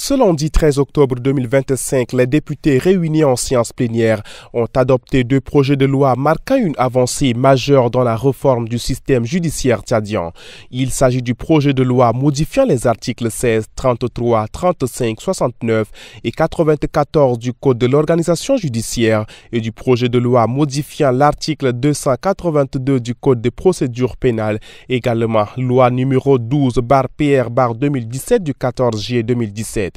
Ce lundi 13 octobre 2025, les députés réunis en séance plénière ont adopté deux projets de loi marquant une avancée majeure dans la réforme du système judiciaire tchadien. Il s'agit du projet de loi modifiant les articles 16, 33, 35, 69 et 94 du Code de l'organisation judiciaire et du projet de loi modifiant l'article 282 du Code de procédure pénale, également loi numéro 12/PR/2017 du 14 juillet 2017.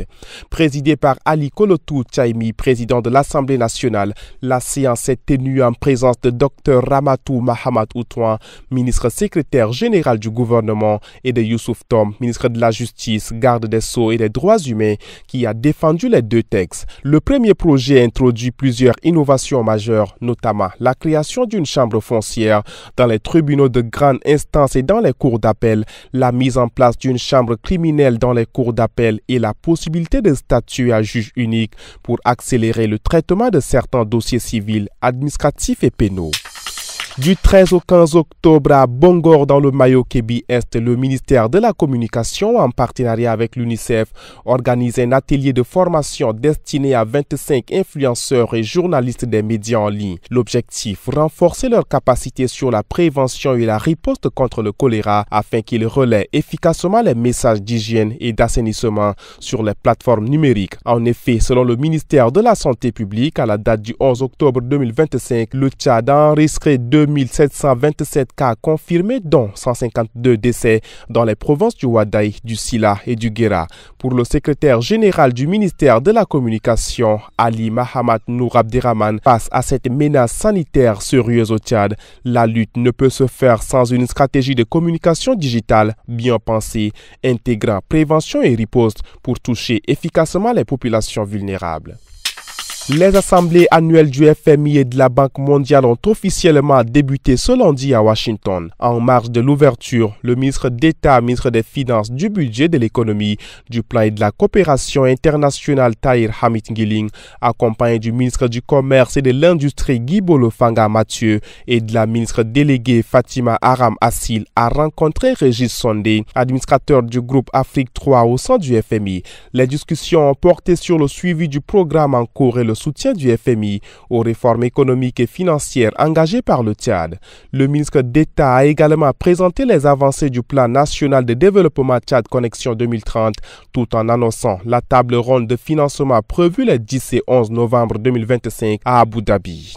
Présidé par Ali Kolotou Tchaimi, président de l'Assemblée nationale, la séance est tenue en présence de Dr Ramatou Mahamat Outouan, ministre secrétaire général du gouvernement, et de Youssouf Tom, ministre de la Justice, garde des Sceaux et des Droits humains, qui a défendu les deux textes. Le premier projet introduit plusieurs innovations majeures, notamment la création d'une chambre foncière dans les tribunaux de grande instance et dans les cours d'appel, la mise en place d'une chambre criminelle dans les cours d'appel et la possibilité de statuer à juge unique pour accélérer le traitement de certains dossiers civils, administratifs et pénaux. Du 13 au 15 octobre à Bongor dans le Mayo-Kébi-Est, le ministère de la Communication, en partenariat avec l'UNICEF, organise un atelier de formation destiné à 25 influenceurs et journalistes des médias en ligne. L'objectif, renforcer leur capacité sur la prévention et la riposte contre le choléra afin qu'ils relaient efficacement les messages d'hygiène et d'assainissement sur les plateformes numériques. En effet, selon le ministère de la Santé publique, à la date du 11 octobre 2025, le Tchad a enregistré 2727 cas confirmés, dont 152 décès dans les provinces du Wadaï, du Sila et du Guéra. Pour le secrétaire général du ministère de la Communication, Ali Mahamat Nour Abderrahman, face à cette menace sanitaire sérieuse au Tchad, la lutte ne peut se faire sans une stratégie de communication digitale bien pensée, intégrant prévention et riposte pour toucher efficacement les populations vulnérables. Les assemblées annuelles du FMI et de la Banque mondiale ont officiellement débuté ce lundi à Washington. En marge de l'ouverture, le ministre d'État, ministre des Finances, du Budget, de l'Économie, du Plan et de la Coopération internationale Tahir Hamid Ngiling, accompagné du ministre du Commerce et de l'Industrie Guy Bolofanga Mathieu et de la ministre déléguée Fatima Aram Assil, a rencontré Régis Sondé, administrateur du groupe Afrique 3 au sein du FMI. Les discussions ont porté sur le suivi du programme en cours et le soutien du FMI aux réformes économiques et financières engagées par le Tchad. Le ministre d'État a également présenté les avancées du plan national de développement Tchad Connexion 2030, tout en annonçant la table ronde de financement prévue les 10 et 11 novembre 2025 à Abu Dhabi.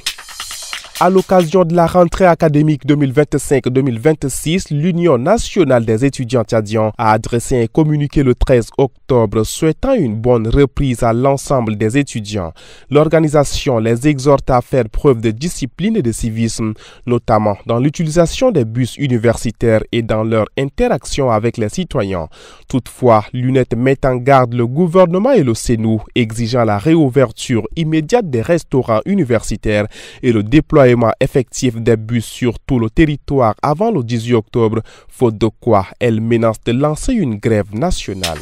À l'occasion de la rentrée académique 2025-2026, l'Union nationale des étudiants tchadiens a adressé un communiqué le 13 octobre souhaitant une bonne reprise à l'ensemble des étudiants. L'organisation les exhorte à faire preuve de discipline et de civisme, notamment dans l'utilisation des bus universitaires et dans leur interaction avec les citoyens. Toutefois, l'UNED met en garde le gouvernement et le CNU, exigeant la réouverture immédiate des restaurants universitaires et le déploiement effectif des bus sur tout le territoire avant le 18 octobre, faute de quoi elle menace de lancer une grève nationale.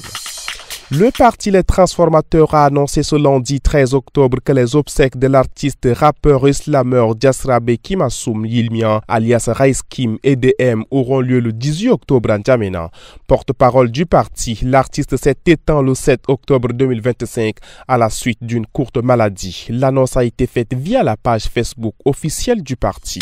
Le parti Les Transformateurs a annoncé ce lundi 13 octobre que les obsèques de l'artiste rappeur islameur Diasrabe Kimassoum Yilmian, alias Raïs Kim EDM, auront lieu le 18 octobre à N'Djamena. Porte-parole du parti, l'artiste s'est éteint le 7 octobre 2025 à la suite d'une courte maladie. L'annonce a été faite via la page Facebook officielle du parti.